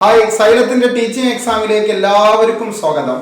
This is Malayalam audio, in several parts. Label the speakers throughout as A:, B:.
A: ഹായ്, സൈലത്തിന്റെ ടീച്ചിങ് എക്സാമിലേക്ക് എല്ലാവർക്കും സ്വാഗതം.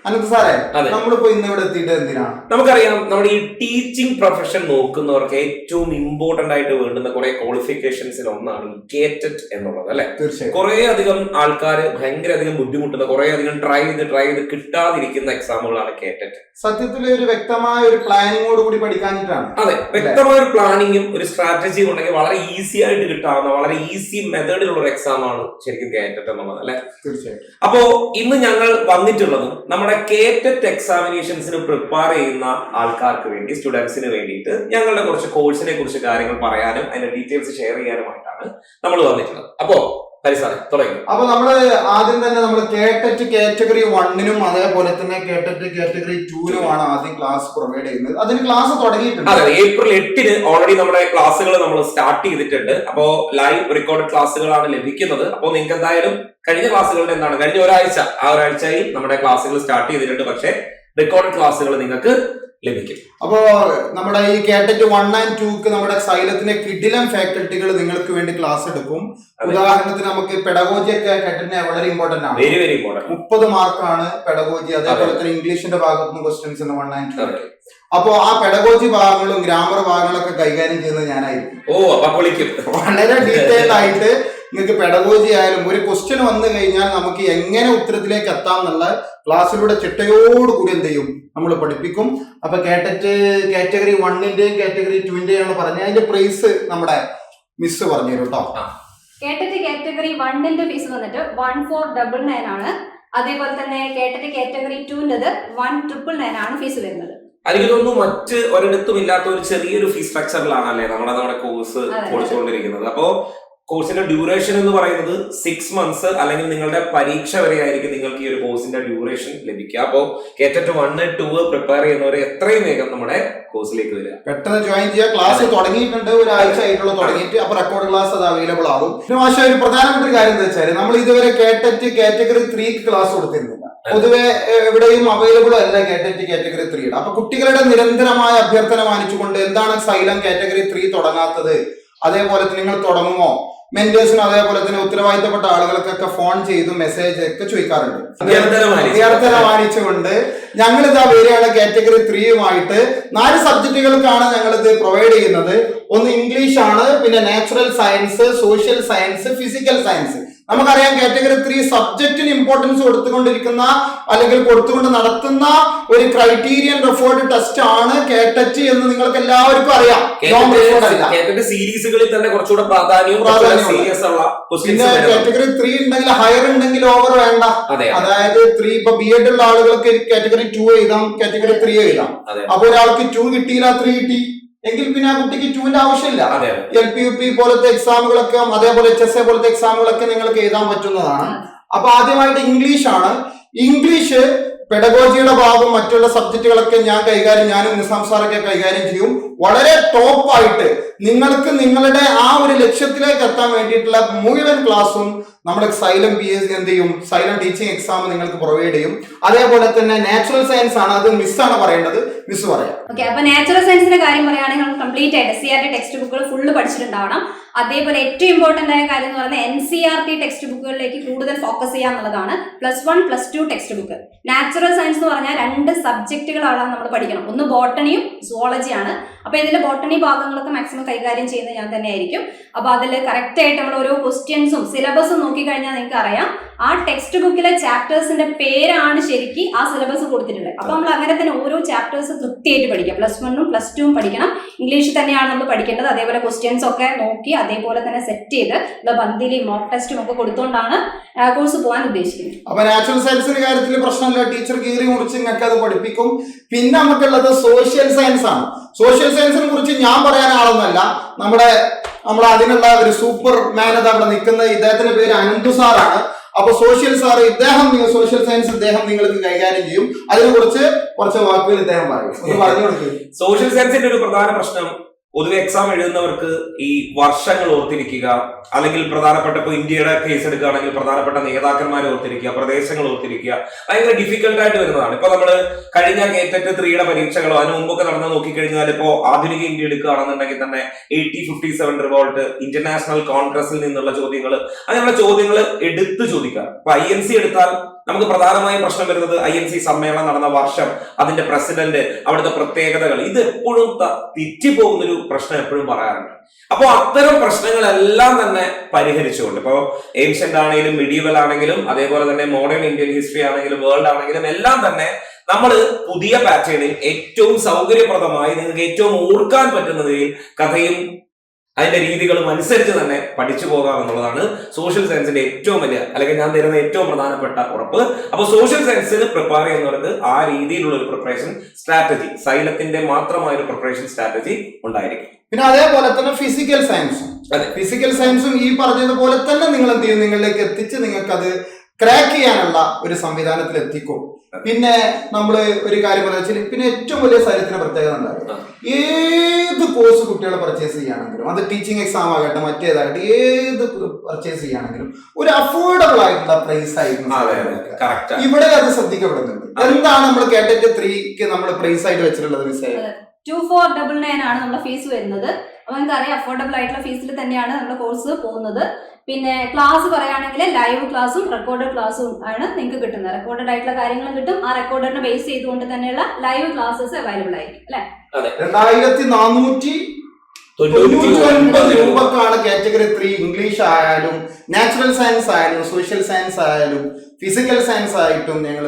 A: അനന്ത് സാറേ, നമ്മളിപ്പോ ഇന്ന് ഇവിടെ എത്തിയിട്ട് എന്തിനാണ്?
B: നമുക്കറിയാം, നമ്മുടെ ഈ ടീച്ചിങ് പ്രൊഫഷൻ നോക്കുന്നവർക്ക് ഏറ്റവും ഇമ്പോർട്ടന്റ് ആയിട്ട് വേണ്ടുന്ന കുറെ ക്വാളിഫിക്കേഷൻസിൽ ഒന്നാണ് ഈ കേറ്ററ്റ് എന്നുള്ളത്, അല്ലെ?
A: തീർച്ചയായും.
B: കുറെ അധികം ആൾക്കാർ ഭയങ്കര അധികം ബുദ്ധിമുട്ടുന്ന, കുറെ അധികം ട്രൈ ചെയ്ത് കിട്ടാതിരിക്കുന്ന എക്സാമുകളാണ് കേറ്ററ്റ്.
A: സത്യത്തിൽ ഒരു വ്യക്തമായ ഒരു പ്ലാനിങ്ങോട് കൂടി പഠിക്കാനിട്ടാണ്.
B: അതെ, വ്യക്തമായ ഒരു പ്ലാനിങ്ങും ഒരു സ്ട്രാറ്റജിയും ഉണ്ടെങ്കിൽ വളരെ ഈസി ആയിട്ട് കിട്ടാവുന്ന, വളരെ ഈസി മെത്തേഡിലുള്ള ഒരു എക്സാം ആണ് ശരിക്കും കേറ്ററ്റ് എന്നുള്ളത്, അല്ലെ?
A: തീർച്ചയായും.
B: അപ്പോ ഇന്ന് ഞങ്ങൾ വന്നിട്ടുള്ളതും നമ്മുടെ കേറ്ററ്റ് എക്സാമിനേഷൻസിന് പ്രിപ്പയർ ചെയ്യുന്ന ആൾക്കാർക്ക് വേണ്ടി, സ്റ്റുഡൻസിന് വേണ്ടിയിട്ട് ഞങ്ങളുടെ കുറച്ച് കോഴ്സിനെ കുറിച്ച് കാര്യങ്ങൾ പറയാനും അതിന്റെ ഡീറ്റെയിൽസ് ഷെയർ ചെയ്യാനുമായിട്ടാണ് നമ്മൾ വന്നിട്ടുള്ളത്. അപ്പോ ഹരിസാറെ തുടങ്ങി.
A: അപ്പൊ നമ്മള് ആദ്യം തന്നെ നമ്മൾ കേറ്ററ്റ് കാറ്റഗറി 1-നും അതേപോലെ തന്നെ കേറ്ററ്റ് കാറ്റഗറി 2-നുമാണ് ആദ്യം ക്ലാസ് പ്രൊവൈഡ് ചെയ്യുന്നത്. അതിന് ക്ലാസ് തുടങ്ങിയിട്ടുണ്ട്.
B: അതെ, April 8-ന് ഓൾറെഡി നമ്മുടെ ക്ലാസ്സുകൾ നമ്മൾ സ്റ്റാർട്ട് ചെയ്തിട്ടുണ്ട്. അപ്പോ ലൈവ് റെക്കോർഡ് ക്ലാസ്സുകളാണ് ലഭിക്കുന്നത്. അപ്പോൾ നിങ്ങൾക്ക് എന്തായാലും കഴിഞ്ഞ ക്ലാസ്സുകളുടെ കഴിഞ്ഞ ഒരാഴ്ചയിൽ നമ്മുടെ ക്ലാസ്സുകൾ സ്റ്റാർട്ട് ചെയ്തിട്ടുണ്ട്. പക്ഷേ റെക്കോർഡ് ക്ലാസ്സുകൾ നിങ്ങൾക്ക് ലഭിക്കും.
A: അപ്പോ നമ്മുടെ ഈ കേറ്ററ്റ് 1 and 2-ക്ക് നമ്മുടെ സൈലത്തിന്റെ കിഡിലം ഫാക്കൽറ്റികൾ നിങ്ങൾക്ക് വേണ്ടി ക്ലാസ് എടുക്കും. ഉദാഹരണത്തിന് നമുക്ക് പെഡഗോജി ഒക്കെ കേറ്ററ്റിന് വളരെ ഇമ്പോർട്ടന്റ് ആണ്.
B: Very very important.
A: 30 മാർക്കാണ് പെഡഗോജി. അതേപോലെ തന്നെ ഇംഗ്ലീഷിന്റെ ഭാഗത്തുനിന്ന് ക്വസ്റ്റ്യൻസ് 1 and 2. അപ്പോ ആ പെഡഗോജി ഭാഗങ്ങളും ഗ്രാമർ ഭാഗങ്ങളൊക്കെ കൈകാര്യം ചെയ്യുന്നത് ഞാനായിരിക്കും. വളരെ ഡീറ്റെയിൽ ആയിട്ട് നിങ്ങൾക്ക് പെഡഗോജി ആയാലും ഒരു ക്വസ്റ്റ്യൻ വന്നു കഴിഞ്ഞാൽ നമുക്ക് എങ്ങനെ ഉത്തരത്തിലേക്ക് എത്താം എന്നുള്ള ക്ലാസ്സിലൂടെ ചിട്ടയോടുകൂടി എന്ത് ചെയ്യും, നമ്മൾ പഠിപ്പിക്കും. അപ്പൊ കേറ്ററ്റ് കാറ്റഗറി 1-ന്റെയും കാറ്റഗറി 2-ന്റെയും പറഞ്ഞ അതിന്റെ പ്രൈസ് നമ്മുടെ മിസ് പറഞ്ഞു തരും കേട്ടോ.
C: കേറ്ററ്റ് കാറ്റഗറി 1-ന്റെ ഫീസ് വന്നിട്ട് 1499 ആണ്. അതേപോലെ തന്നെ കേറ്ററ്റ് കാറ്റഗറി 2-ന്റേത് 1999 ആണ് ഫീസ് വരുന്നത്.
B: എനിക്ക് തോന്നുന്നു മറ്റ് ഒരിടത്തും ഇല്ലാത്ത ഒരു ചെറിയൊരു ഫീസ് സ്ട്രക്ചറിലാണല്ലേ നമ്മുടെ കോഴ്സ് കൊടുത്തുകൊണ്ടിരിക്കുന്നത്. അപ്പോ കോഴ്സിന്റെ ഡ്യൂറേഷൻ എന്ന് പറയുന്നത് 6 months അല്ലെങ്കിൽ നിങ്ങളുടെ പരീക്ഷ വരെ ആയിരിക്കും നിങ്ങൾക്ക് ഈ ഒരു കോഴ്സിന്റെ ഡ്യൂറേഷൻ ലഭിക്കുക. അപ്പോൾ കേറ്ററ്റ് 1, 2 പ്രിപ്പയർ ചെയ്യുന്നവരെ എത്രയും വേഗം നമ്മുടെ കോഴ്സിലേക്ക് വരിക,
A: പെട്ടെന്ന് ജോയിൻ ചെയ്യുക. ക്ലാസ് തുടങ്ങിയിട്ടുണ്ട്, ഒരാഴ്ച ആയിട്ടുള്ള തുടങ്ങിയിട്ട്. അപ്പൊ റെക്കോർഡ് ക്ലാസ് അത് അവൈലബിൾ ആകും. പിന്നെ മാഷാ, ഒരു പ്രധാനപ്പെട്ട ഒരു കാര്യം എന്താ വെച്ചാൽ നമ്മൾ ഇതുവരെ കേറ്ററ്റ് കാറ്റഗറി 3-ക്ക് ക്ലാസ് കൊടുത്തിരുന്നില്ല. പൊതുവെ എവിടെയും അവൈലബിൾ അല്ല കേറ്ററ്റ് കാറ്റഗറി 3. അപ്പൊ കുട്ടികളുടെ നിരന്തരമായ അഭ്യർത്ഥന മാനിച്ചുകൊണ്ട് എന്താണ് സൈലം കാറ്റഗറി 3 തുടങ്ങാത്തത്, അതേപോലെ നിങ്ങൾ തുടങ്ങുമോ, മെന്റേഴ്സിനും അതേപോലെ തന്നെ ഉത്തരവാദിത്തപ്പെട്ട ആളുകൾക്കൊക്കെ ഫോൺ ചെയ്തും മെസ്സേജ് ഒക്കെ ചോദിക്കാറുണ്ട്. അഭ്യർത്ഥന മാനിച്ചുകൊണ്ട് ഞങ്ങൾ ഇതാ വരികയാണ് കാറ്റഗറി 3-യുമായിട്ട്. 4 സബ്ജക്റ്റുകൾക്കാണ് ഞങ്ങൾ ഇത് പ്രൊവൈഡ് ചെയ്യുന്നത്. ഒന്ന് ഇംഗ്ലീഷ് ആണ്, പിന്നെ natural science, social science, physical science. നമുക്കറിയാം കാറ്റഗറി 3 സബ്ജക്റ്റിന് ഇമ്പോർട്ടൻസ് കൊടുത്തുകൊണ്ടിരിക്കുന്ന അല്ലെങ്കിൽ കൊടുത്തുകൊണ്ട് നടത്തുന്ന ഒരു ക്രൈറ്റീരിയൻ റെഫേർഡ് ടെസ്റ്റ് ആണ് കേറ്ററ്റ് എന്ന് നിങ്ങൾക്ക് എല്ലാവർക്കും അറിയാം.
B: സീരീസുകളിൽ തന്നെ കുറച്ചുകൂടെ പ്രാധാന്യവും
A: പിന്നെ കാറ്റഗറി 3 ഉണ്ടെങ്കിൽ ഹയർ ഉണ്ടെങ്കിൽ ഓവർ വേണ്ട. അതായത് 3 ഇപ്പൊ BEd ഉള്ള ആളുകൾക്ക് കാറ്റഗറി 2 എഴുതാം, കാറ്റഗറി 3 എഴുതാം. അപ്പൊ ഒരാൾക്ക് 2 കിട്ടിയില്ല, 3 കിട്ടി എങ്കിൽ പിന്നെ ആ കുട്ടിക്ക് 2-ന്റെ ആവശ്യമില്ല. LP പോലത്തെ എക്സാമുകളൊക്കെ അതേപോലെ HSA പോലത്തെ എക്സാമുകളൊക്കെ നിങ്ങൾക്ക് എഴുതാൻ പറ്റുന്നതാണ്. അപ്പൊ ആദ്യമായിട്ട് ഇംഗ്ലീഷ് ആണ്. ഇംഗ്ലീഷ് പെഡഗോജിയുടെ ഭാഗം മറ്റുള്ള സബ്ജക്റ്റുകളൊക്കെ ഞാനും നിസാം സാറൊക്കെ കൈകാര്യം ചെയ്യും. വളരെ ടോപ്പായിട്ട് നിങ്ങൾക്ക് നിങ്ങളുടെ ആ ഒരു ലക്ഷ്യത്തിലേക്ക് എത്താൻ വേണ്ടിയിട്ടുള്ള മുഴുവൻ ക്ലാസ്സും നമ്മുടെ സൈലം PSC എന്ത് ചെയ്യും, സൈലം ടീച്ചിങ് എക്സാം നിങ്ങൾക്ക് പ്രൊവൈഡ് ചെയ്യും. അതേപോലെ തന്നെ നാച്ചുറൽ സയൻസ് ആണ്, അത് മിസ്സാണ് പറയേണ്ടത്, മിസ് പറയാം.
C: ഓക്കെ, അപ്പൊ നാച്ചുറൽ സയൻസിന്റെ കാര്യം പറയുകയാണെങ്കിൽ നമ്മൾ കംപ്ലീറ്റ് ആയിട്ട് CRT ടെക്സ്റ്റ് ബുക്കുകൾ ഫുള്ള് പഠിച്ചിട്ടുണ്ടാവണം. അതേപോലെ ഏറ്റവും ഇമ്പോർട്ടന്റ് ആയ കാര്യം എന്ന് പറയുന്നത് NCERT ടെക്സ്റ്റ് ബുക്കുകളിലേക്ക് കൂടുതൽ ഫോക്കസ് ചെയ്യുക എന്നുള്ളതാണ്. +1, +2 ടെക്സ്റ്റ് ബുക്ക്. നാച്ചുറൽ സയൻസ് എന്ന് പറഞ്ഞാൽ 2 സബ്ജക്റ്റുകളാണ് നമ്മൾ പഠിക്കണം. ഒന്ന് ബോട്ടണിയും സുവോളജിയാണ്. അപ്പൊ ഇതിൽ ബോട്ടണി ഭാഗങ്ങളൊക്കെ മാക്സിമം കൈകാര്യം ചെയ്യുന്നത് ഞാൻ തന്നെ ആയിരിക്കും. അപ്പൊ അതിൽ കറക്റ്റ് ആയിട്ട് നമ്മൾ ഓരോ ക്വസ്റ്റ്യൻസും സിലബസും നോക്കിക്കഴിഞ്ഞാൽ നിങ്ങൾക്ക് അറിയാം ആ ടെക്സ്റ്റ് ബുക്കിലെ ചാപ്റ്റേഴ്സിന്റെ പേരാണ് ശരിക്കും ആ സിലബസ് കൊടുത്തിട്ടുള്ളത്. അപ്പൊ നമ്മൾ അങ്ങനെ തന്നെ ഓരോ ചാപ്റ്റേഴ്സ് കൃത്യമായിട്ട് പഠിക്കാം. +1-ഉം +2-ഉം പഠിക്കണം. ഇംഗ്ലീഷ് തന്നെയാണ് നമ്മൾ പഠിക്കേണ്ടത്. അതേപോലെ ക്വസ്റ്റ്യൻസ് ഒക്കെ നോക്കി അതേപോലെ തന്നെ സെറ്റ് ചെയ്ത് ബന്ധിലി മോക്ക് ടെസ്റ്റും ഒക്കെ കൊടുത്തുകൊണ്ടാണ് കോഴ്സ് പോകാൻ ഉദ്ദേശിക്കുന്നത്.
A: അപ്പൊ നാച്ചുറൽ സയൻസിന്റെ കാര്യത്തിൽ പ്രശ്നമില്ല, ടീച്ചർ കീറി മുറിച്ച് നിങ്ങൾക്ക് അത് പഠിപ്പിക്കും. പിന്നെ നമുക്കുള്ളത് സോഷ്യൽ സയൻസ് ആണ്. സോഷ്യൽ സയൻസിനെ കുറിച്ച് ഞാൻ പറയാൻ ആളൊന്നല്ല, നമ്മൾ അതിനുള്ള ഒരു സൂപ്പർ മാൻ അത് അവിടെ നിൽക്കുന്നത്. ഇദ്ദേഹത്തിന്റെ പേര് അനന്തു സാറാണ്. അപ്പൊ സോഷ്യൽ സയൻസ് ഇദ്ദേഹം നിങ്ങൾക്ക് കൈകാര്യം ചെയ്യും. അതിനെ കുറിച്ച് കുറച്ച് വാക്കുകൾ ഇദ്ദേഹം പറയും. പറഞ്ഞു കൊടുക്കും.
B: സോഷ്യൽ സയൻസിന്റെ ഒരു പ്രധാന പ്രശ്നം പൊതുവെ എക്സാം എഴുതുന്നവർക്ക് ഈ വർഷങ്ങൾ ഓർത്തിരിക്കുക, അല്ലെങ്കിൽ പ്രധാനപ്പെട്ട ഇപ്പൊ ഇന്ത്യയുടെ കേസ് എടുക്കുകയാണെങ്കിൽ പ്രധാനപ്പെട്ട നേതാക്കന്മാരെ ഓർത്തിരിക്കുക, പ്രദേശങ്ങൾ ഓർത്തിരിക്കുക, ഭയങ്കര ഡിഫിക്കൽട്ട് ആയിട്ട് വരുന്നതാണ്. ഇപ്പൊ നമ്മള് കഴിഞ്ഞ കേറ്ററ്റ് 3യുടെ പരീക്ഷകളോ അതിന് മുമ്പൊക്കെ നടന്ന് നോക്കിക്കഴിഞ്ഞാൽ ഇപ്പോ ആധുനിക ഇന്ത്യ എടുക്കുകയാണെന്നുണ്ടെങ്കിൽ തന്നെ 1857 റിവോൾട്ട്, ഇന്റർനാഷണൽ കോൺഗ്രസിൽ നിന്നുള്ള ചോദ്യങ്ങൾ, അങ്ങനെയുള്ള ചോദ്യങ്ങൾ എടുത്തു ചോദിക്കാം. ഇപ്പൊ INC എടുത്താൽ നമുക്ക് പ്രധാനമായും പ്രശ്നം വരുന്നത് INC സമ്മേളനം നടന്ന വർഷം, അതിന്റെ പ്രസിഡന്റ്, അവിടുത്തെ പ്രത്യേകതകൾ, ഇത് എപ്പോഴും തെറ്റിപ്പോകുന്നൊരു പ്രശ്നം എപ്പോഴും പറയാറുണ്ട്. അപ്പോൾ അത്തരം പ്രശ്നങ്ങളെല്ലാം തന്നെ പരിഹരിച്ചുകൊണ്ട് ഇപ്പോ ഏൻഷ്യന്റ് ആണെങ്കിലും മിഡീവൽ ആണെങ്കിലും അതേപോലെ തന്നെ മോഡേൺ ഇന്ത്യൻ ഹിസ്റ്ററി ആണെങ്കിലും വേൾഡ് ആണെങ്കിലും എല്ലാം തന്നെ നമ്മൾ പുതിയ പാറ്റേണിൽ ഏറ്റവും സൗകര്യപ്രദമായി നിങ്ങൾക്ക് ഏറ്റവും ഓർക്കാൻ പറ്റുന്നതിൽ കഥയും അതിന്റെ രീതികളും അനുസരിച്ച് തന്നെ പഠിച്ചു പോകാം എന്നുള്ളതാണ് സോഷ്യൽ സയൻസിന്റെ ഏറ്റവും വലിയ, അല്ലെങ്കിൽ ഞാൻ തരുന്ന ഏറ്റവും പ്രധാനപ്പെട്ട ഉറപ്പ്. അപ്പോൾ സോഷ്യൽ സയൻസിന് പ്രിപ്പയർ ചെയ്യുന്നവർക്ക് ആ രീതിയിലുള്ള ഒരു പ്രിപ്പറേഷൻ സ്ട്രാറ്റജി, സൈലത്തിന്റെ മാത്രമായ ഒരു പ്രിപ്പറേഷൻ സ്ട്രാറ്റജി ഉണ്ടായിരിക്കും.
A: പിന്നെ അതേപോലെ തന്നെ ഫിസിക്കൽ സയൻസും ഈ പറഞ്ഞതുപോലെ തന്നെ നിങ്ങൾ എന്ത് ചെയ്യും, നിങ്ങളിലേക്ക് എത്തിച്ച് നിങ്ങൾക്ക് അത് ക്രാക്ക് ചെയ്യാനുള്ള ഒരു സംവിധാനത്തിൽ എത്തിക്കും. പിന്നെ നമ്മൾ ഒരു കാര്യം പറഞ്ഞാൽ പിന്നെ ഏറ്റവും വലിയ സൈലത്തിന്റെ പ്രത്യേകത ഉണ്ടാകും, ഏത് കോഴ്സ് കുട്ടികളെ പർച്ചേസ് ചെയ്യുകയാണെങ്കിലും, അത് ടീച്ചിങ് എക്സാം ആകട്ടെ മറ്റേതാകട്ടെ, ഏത് പർച്ചേസ് ചെയ്യുകയാണെങ്കിലും ഒരു അഫോർഡബിൾ ആയിട്ടുള്ള പ്രൈസ് ആയിരുന്നു ഇവിടെ അത് ശ്രദ്ധിക്കപ്പെടുന്നുണ്ട്. എന്താണ് നമ്മൾ കേട്ടറ്റ് 3ക്ക് നമ്മൾ പ്രൈസ് ആയിട്ട് വെച്ചിട്ടുള്ളത്?
C: 2499 ആണ് നമ്മുടെ ഫീസ് വരുന്നത്. അപ്പൊ നമുക്കറിയാം അഫോർഡബിൾ ആയിട്ടുള്ള ഫീസിൽ തന്നെയാണ് നമ്മുടെ കോഴ്സ് പോകുന്നത്. പിന്നെ ക്ലാസ് പറയുകയാണെങ്കിൽ ലൈവ് ക്ലാസ്സും റെക്കോർഡഡ് ക്ലാസ്സും ആണ് നിങ്ങൾക്ക് കിട്ടുന്നത്. റെക്കോർഡഡ് ആയിട്ടുള്ള കാര്യങ്ങളും കിട്ടും. ആ റെക്കോർഡിനെ ബേസ് ചെയ്തുകൊണ്ട് തന്നെയുള്ള ലൈവ് ക്ലാസ്സസ് അവൈലബിൾ ആയിരിക്കും അല്ലെ.
A: 2499 രൂപക്കാണ് കാറ്റഗറി 3 ഇംഗ്ലീഷ് ആയാലും നാച്ചുറൽ സയൻസ് ആയാലും സോഷ്യൽ സയൻസ് ആയാലും ഫിസിക്കൽ സയൻസ് ആയിട്ടും ഞങ്ങൾ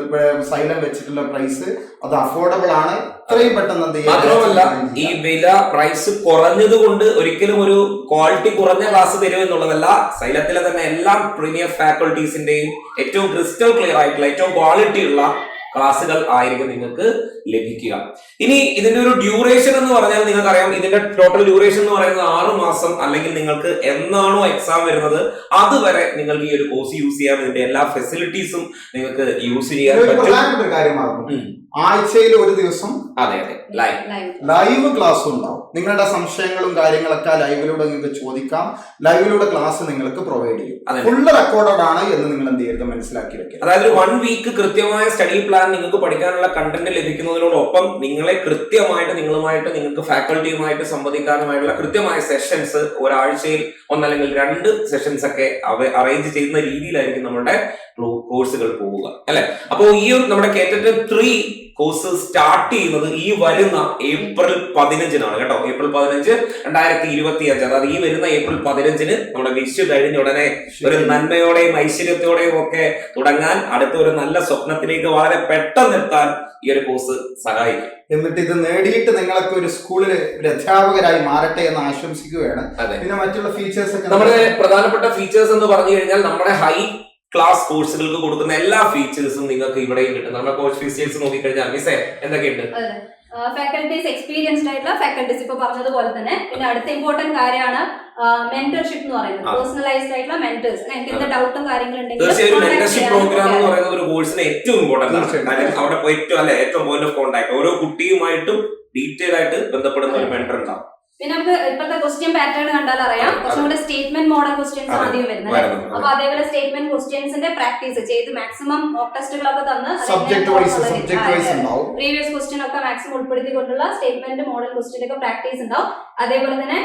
A: സൈലം വെച്ചിട്ടുള്ള പ്രൈസ്. അത് അഫോർഡബിൾ ആണ്. ഇത്രയും പെട്ടെന്ന്
B: മാത്രമല്ല ഈ വില പ്രൈസ് കുറഞ്ഞത് കൊണ്ട് ഒരിക്കലും ഒരു ക്വാളിറ്റി കുറഞ്ഞ ക്ലാസ് തരും എന്നുള്ളതല്ല. സൈലത്തിലെ തന്നെ എല്ലാ പ്രീമിയർ ഫാക്കൾട്ടീസിന്റെയും ഏറ്റവും ക്രിസ്റ്റൽ ക്ലിയർ ആയിട്ടുള്ള ഏറ്റവും ക്വാളിറ്റി ഉള്ള ക്ലാസ്സുകൾ ആയിരിക്കും നിങ്ങൾക്ക് ലഭിക്കുക. ഇനി ഇതിന്റെ ഒരു ഡ്യൂറേഷൻ എന്ന് പറഞ്ഞാൽ നിങ്ങൾക്കറിയാം, ഇതിന്റെ ടോട്ടൽ ഡ്യൂറേഷൻ എന്ന് പറയുന്നത് 6 മാസം, അല്ലെങ്കിൽ നിങ്ങൾക്ക് എന്നാണോ എക്സാം വരുന്നത് അതുവരെ നിങ്ങൾക്ക് ഈ ഒരു കോഴ്സ് യൂസ് ചെയ്യാം. ഇതിന്റെ എല്ലാ ഫെസിലിറ്റീസും നിങ്ങൾക്ക് യൂസ് ചെയ്യാൻ പറ്റും.
A: ആഴ്ചയിൽ ഒരു ദിവസം
B: അതെ
A: ലൈവ് ക്ലാസ് ഉണ്ടാവും. നിങ്ങളുടെ സംശയങ്ങളും കാര്യങ്ങളൊക്കെ ലൈവിലൂടെ നിങ്ങൾക്ക് ചോദിക്കാം. ലൈവിലൂടെ ക്ലാസ് നിങ്ങൾക്ക് പ്രൊവൈഡ് ചെയ്യും. ഫുള്ള് റെക്കോർഡഡ് ആണ് എന്ന് നിങ്ങൾ എന്ത് ചെയ്ത് മനസ്സിലാക്കി വെക്കുക.
B: അതായത് 1 വീക്ക് കൃത്യമായ സ്റ്റഡി പ്ലാൻ നിങ്ങൾക്ക് പഠിക്കാനുള്ള കണ്ടന്റ് ലഭിക്കുന്നതിനോടൊപ്പം നിങ്ങളെ കൃത്യമായിട്ട് നിങ്ങൾക്ക് ഫാക്കൾട്ടിയുമായിട്ട് സംവദിക്കാനുമായിട്ടുള്ള കൃത്യമായ സെഷൻസ് ഒരാഴ്ചയിൽ 1 അല്ലെങ്കിൽ 2 സെഷൻസ് ഒക്കെ അറേഞ്ച് ചെയ്യുന്ന രീതിയിലായിരിക്കും നമ്മുടെ കോഴ്സുകൾ പോവുക അല്ലെ. അപ്പോൾ ഈ ഒരു നമ്മുടെ കേറ്ററ്റ് 3 കോഴ്സ് സ്റ്റാർട്ട് ചെയ്യുന്നത് ഈ വരുന്ന ഏപ്രിൽ 15-നാണ് കേട്ടോ. ഏപ്രിൽ 15, 2025. അതായത് ഈ വരുന്ന ഏപ്രിൽ 15-ന് നമ്മുടെ വിഷു കഴിഞ്ഞ ഉടനെ ഒരു നന്മയോടെയും ഐശ്വര്യത്തോടെയും ഒക്കെ തുടങ്ങാൻ, അടുത്ത ഒരു നല്ല സ്വപ്നത്തിലേക്ക് വളരെ പെട്ടെന്ന് എത്താൻ ഈ ഒരു കോഴ്സ് സഹായിക്കും.
A: എന്നിട്ട് ഇത് നേടിയിട്ട് നിങ്ങളൊക്കെ ഒരു സ്കൂളിൽ ഒരു അധ്യാപകരായി മാറട്ടെ എന്ന് ആശംസിക്കുകയാണ്. പിന്നെ മറ്റുള്ള ഫീച്ചേഴ്സ് ഒക്കെ
B: നമ്മുടെ പ്രധാനപ്പെട്ട ഫീച്ചേഴ്സ് എന്ന് പറഞ്ഞു കഴിഞ്ഞാൽ നമ്മുടെ ഹൈ ക്ലാസ് കോഴ്സുകൾക്ക് കൊടുക്കുന്ന എല്ലാ ഫീച്ചേഴ്സും നിങ്ങൾക്ക് ഇവിടെയും കിട്ടും. നമ്മുടെ കോഴ്സ് ഫീച്ചേഴ്സ് നോക്കിക്കഴിഞ്ഞാൽ മിസ്സേ എന്തൊക്കെയുണ്ട്?
C: ഫാക്കൽറ്റീസ് എക്സ്പീരിയൻസ്ഡ് ആയിട്ടുള്ള ഫാക്കൽറ്റീസ് ഇപ്പൊ പറഞ്ഞതുപോലെ തന്നെ. പിന്നെ അടുത്ത ഇമ്പോർട്ടന്റ് കാര്യമാണ് മെന്റർഷിപ്പ് എന്ന് പറയുന്നത്. പേഴ്സണലൈസ്ഡ് ആയിട്ടുള്ള മെന്റേഴ്സ്. എന്തെങ്കിലും ഡൗട്ടും കാര്യങ്ങളുണ്ടെങ്കിൽ
B: തീർച്ചയായും മെന്റർഷിപ്പ് പ്രോഗ്രാം എന്ന് പറയുന്നത് ഒരു കോഴ്സിന് ഏറ്റവും ഇമ്പോർട്ടന്റ് ആണ്. അവിടെ ഏറ്റവും പോയിന്റ് ഓഫ് കോൺടാക്ട് ഓരോ കുട്ടിയുമായിട്ടും ഡീറ്റെയിൽ ആയിട്ട് ബന്ധപ്പെടുന്ന ഒരു മെന്റർ ഉണ്ടാവും.
C: പിന്നെ നമുക്ക് ഇപ്പോഴത്തെ ക്വസ്റ്റ്യൻ പാറ്റേൺ കണ്ടാൽ അറിയാം, കുറച്ചും കൂടെ സ്റ്റേറ്റ്മെന്റ് മോഡൽ ക്വസ്റ്റ്യൻസ് ആദ്യം വരുന്നത്. അപ്പൊ അതേപോലെ സ്റ്റേറ്റ്മെന്റ് ക്വസ്റ്റ്യൻസിന്റെ പ്രാക്ടീസ് ചെയ്ത് മാക്സിമം മോക്ക് ടെസ്റ്റുകളൊക്കെ തന്ന് പ്രീവിയസ് ക്വസ്റ്റ്യൻ ഒക്കെ മാക്സിമം ഉൾപ്പെടുത്തിക്കൊണ്ടുള്ള സ്റ്റേറ്റ്മെന്റ് മോഡൽ ക്വസ്റ്റ്യൻ ഒക്കെ പ്രാക്ടീസ് ഉണ്ടാവും. അതേപോലെ തന്നെ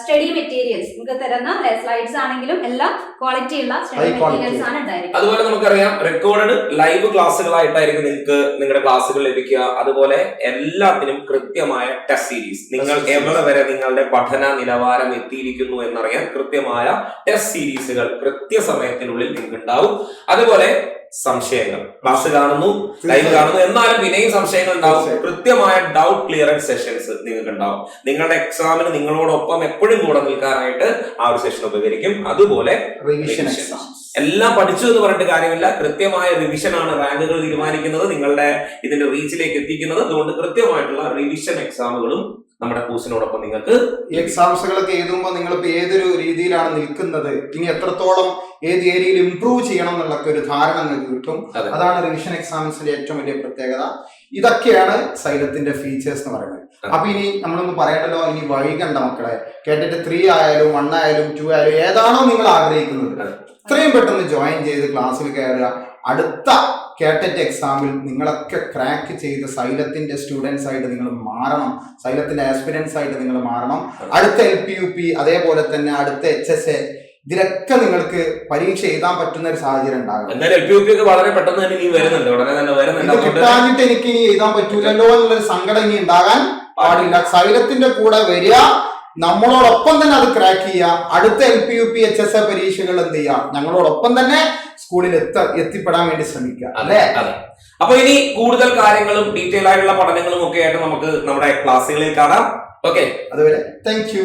C: സ്റ്റഡി മെറ്റീരിയൽസ് നമുക്ക് തരുന്ന സ്ലൈഡ്സ് ആണെങ്കിലും എല്ലാം ക്വാളിറ്റി ഉള്ള സ്റ്റഡി മെറ്റീരിയൽസ് ആണ് ഉണ്ടായിരിക്കും.
B: അതുപോലെ നമുക്കറിയാം റെക്കോർഡ് ലൈവ് ക്ലാസ്സുകളായിട്ടായിരിക്കും നിങ്ങൾക്ക് നിങ്ങളുടെ ക്ലാസ്സുകൾ ലഭിക്കുക. അതുപോലെ എല്ലാത്തിനും കൃത്യമായ ടെസ്റ്റ് സീരീസ്, നിങ്ങൾ എവിടെ വരെ നിങ്ങളുടെ പഠന നിലവാരം എത്തിയിരിക്കുന്നു എന്നറിയാൻ കൃത്യമായ ടെസ്റ്റ് സീരീസുകൾ കൃത്യസമയത്തിനുള്ളിൽ നിങ്ങൾക്ക് ഉണ്ടാവും. അതുപോലെ സംശയങ്ങൾ ക്ലാസ് കാണുന്നു, ലൈവ് കാണുന്നു, എന്നാലും പിന്നെയും സംശയങ്ങൾ ഉണ്ടാവും. കൃത്യമായ ഡൗട്ട് ക്ലിയറൻസ് സെഷൻസ് നിങ്ങൾക്ക് ഉണ്ടാവും. നിങ്ങളുടെ എക്സാമിന് നിങ്ങളോടൊപ്പം എപ്പോഴും കൂടെ നിൽക്കാനായിട്ട് ആ ഒരു സെഷൻ ഉപകരിക്കും. അതുപോലെ എല്ലാം പഠിച്ചു എന്ന് പറഞ്ഞിട്ട് കാര്യമില്ല, കൃത്യമായ റിവിഷൻ ആണ് റാങ്കുകൾ തീരുമാനിക്കുന്നത്, നിങ്ങളുടെ ഇതിന്റെ റീച്ചിലേക്ക് എത്തിക്കുന്നത്. അതുകൊണ്ട് കൃത്യമായിട്ടുള്ള റിവിഷൻ എക്സാമുകളും നമ്മുടെ കോഴ്സിനോടൊപ്പം നിങ്ങൾക്ക്
A: എക്സാംസുകളൊക്കെ എഴുതുമ്പോൾ നിങ്ങളിപ്പോ ഏതൊരു രീതിയിലാണ് നിൽക്കുന്നത്, ഇനി എത്രത്തോളം ഏത് ഏരിയയിൽ ഇംപ്രൂവ് ചെയ്യണം എന്നുള്ള ഒരു ധാരണ നിങ്ങൾക്ക് കിട്ടും. അതാണ് റിവിഷൻ എക്സാംസിന്റെ ഏറ്റവും വലിയ പ്രത്യേകത. ഇതൊക്കെയാണ് സൈലത്തിന്റെ ഫീച്ചേഴ്സ് എന്ന് പറയുന്നത്. അപ്പൊ ഇനി നമ്മളൊന്ന് പറയണ്ടല്ലോ, ഇനി വൈകണ്ട മക്കളെ. കേട്ടിട്ട് 3 ആയാലും 1 ആയാലും 2 ആയാലും ഏതാണോ നിങ്ങൾ ആഗ്രഹിക്കുന്നത് ഇത്രയും പെട്ടെന്ന് ജോയിൻ ചെയ്ത് ക്ലാസ്സിൽ കയറുക. അടുത്ത കേട്ടറ്റ് എക്സാമിൽ നിങ്ങളൊക്കെ ക്രാക്ക് ചെയ്ത് സൈലത്തിന്റെ സ്റ്റുഡൻസ് ആയിട്ട് നിങ്ങൾ മാറണം, സൈലത്തിന്റെ ആസ്പിരൻസ് ആയിട്ട് നിങ്ങൾ മാറണം. അടുത്ത LPUP അതേപോലെ തന്നെ അടുത്ത HSA ഇതിലൊക്കെ നിങ്ങൾക്ക് പരീക്ഷ എഴുതാൻ പറ്റുന്ന ഒരു സാഹചര്യം ഉണ്ടാകും.
B: വളരെ പെട്ടെന്ന് തന്നെ വരുന്നുണ്ട്, ഉടനെ തന്നെ വരുന്നുണ്ട്.
A: കിട്ടാഞ്ഞിട്ട് എനിക്ക് ഇനി എഴുതാൻ പറ്റൂലല്ലോ എന്നുള്ളൊരു സങ്കടം ഇനി ഉണ്ടാകാൻ പാടില്ല. സൈലത്തിന്റെ കൂടെ വരിക, നമ്മളോടൊപ്പം തന്നെ അത് ക്രാക്ക് ചെയ്യുക. അടുത്ത LPUP HSA പരീക്ഷകൾ എന്ത് ചെയ്യുക, ഞങ്ങളോടൊപ്പം തന്നെ സ്കൂളിൽ എത്തിപ്പെടാൻ വേണ്ടി ശ്രമിക്കുക, അല്ലേ?
B: അപ്പൊ ഇനി കൂടുതൽ കാര്യങ്ങളും ഡീറ്റെയിൽ ആയിട്ടുള്ള പഠനങ്ങളും ഒക്കെ ആയിട്ട് നമുക്ക് നമ്മുടെ ക്ലാസ്സുകളിൽ കാണാം. ഓക്കെ,
A: അതുവരെ താങ്ക് യു.